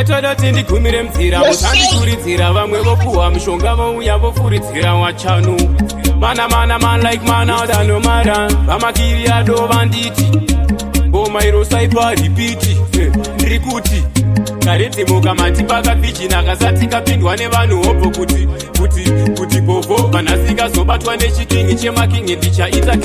Etodoti ndikumire mzira mutandikuridzira vamwe vopuhwa mushonga vouya vofuridzira wachanu man like Mannaz Nomara vamakiri ado vanditi ngoma irosaipa ripiti ndiri kuti karedzemoka mati pakapichina kasati kapindwa nevanhu hobvo kuti bovho vanasikazobatwa nechikingi Chema ndichaita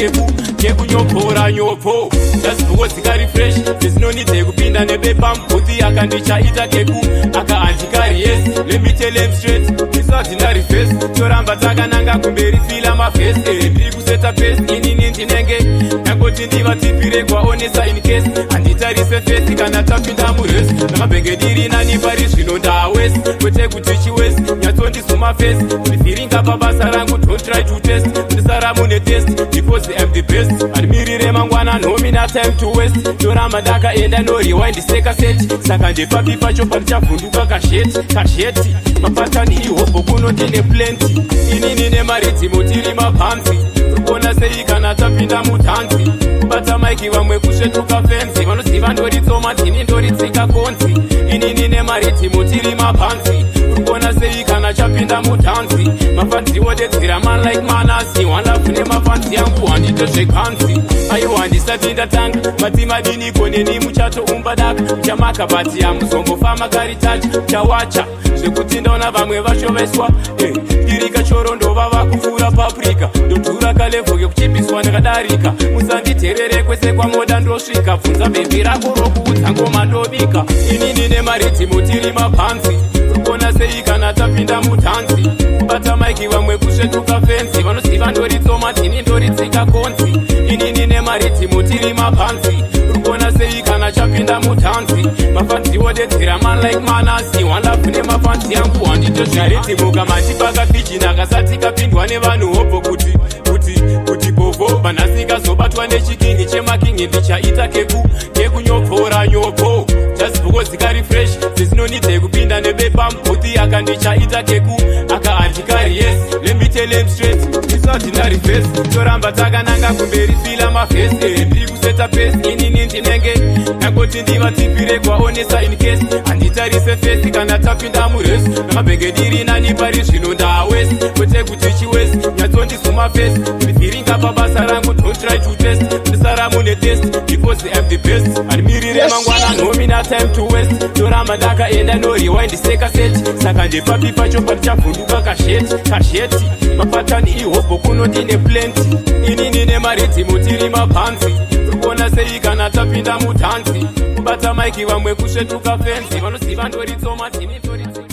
kekunyopora nyopo ndazivhukozika refresh zvinonidze kupinda nebepa mubhuti akandichaita keku akaandikari yes let me tell him straight isazvinari face toramba takananga kumberi fila mavhesi ndiri kuseta pesi inini ndinenge nangoti ndivatipire kwaonesa in case handitarise fesi kana tapinda muresi namabhenge ndiri nani pari zvino ndawesi kwete kuti chiwesi nyatsondisuma fesi ndivhiringa pabasa rangu don't try to test ndisara mune test because I'm the best adimirire mangwana nomina time to waste toramba ndakaenda no rewind seka set saka ndepapi pacho panichavhunduka kasheti mapatani ihobho kuno ndine plenty inini nemaridhimo tiri mapamzi urikuona sei kana tapinda mutanzi kubata maiki vamwe kusvetuka fenzi vanoziva ndoritsoma tini ndoritsika konzi inini nemaridhimo tiri mapamzi urikuona sei kana chapinda mutanzi mafanzi wodedzera man like Mannaz wandavhu nemafanzi yangu handito zvekanzi aiwa handisati ndatanga matimadini koneni muchatoumba daka chamaka bati hamuzombofamba karitacha chawacha zvekuti ndaona vamwe vashoveswa irika choro ndova vakupfuura paprika ndodhura kalevho yekuchipiswa ndakadarika musanditerere kwese kwamoda ndosvika bvunza bhebhi rako rokuudza ngoma ndobika inini nemaridhimo tiri mapamzi urikuona sei kana tapinda mutanzi kubata maiki vamwe kusvetuka fenzi vanoziva ndoritsoma tini ndoritsika konzi inini nemaridhimo tiri mapamzi urikuona sei kana chapinda mutanzi mafanzi wodedzera man like Mannaz wandavhu nemafanzi yangu handito zvaridhimoka mati pakapichina kasati kapindwa nevanhu hobvo kuti bovho vanasikazobatwa nechikingi Chema ndichaita kekunyopora nyopo ndazivhukozika refresh zvinonidze kupinda nebepa mubhuti akandichaita keku akaandikari yes let me tell him straight isazvinari face toramba takananga kumberi fila mavhesi ndiri kuseta pesi inini ndinenge nangoti ndivatipire kwaonesa in case handitarise fesi kana tapinda muresi namabhenge ndiri nani pari zvino ndawesi kwete kuti chiwesi nyatsondisuma fesi ndivhiringa pabasa rangu don't try to test ndisara mune test because I'm the best adimirire mangwana nomina time to waste toramba ndakaenda no rewind seka set saka ndepapi pacho panichavhunduka kasheti mapatani ihobho kuno ndine plenty inini nemaridhimo tiri mapamzi urikuona sei kana tapinda mutanzi kubata maiki vamwe kusvetuka fenzi vanoziva ndoritsoma tini ndoritsika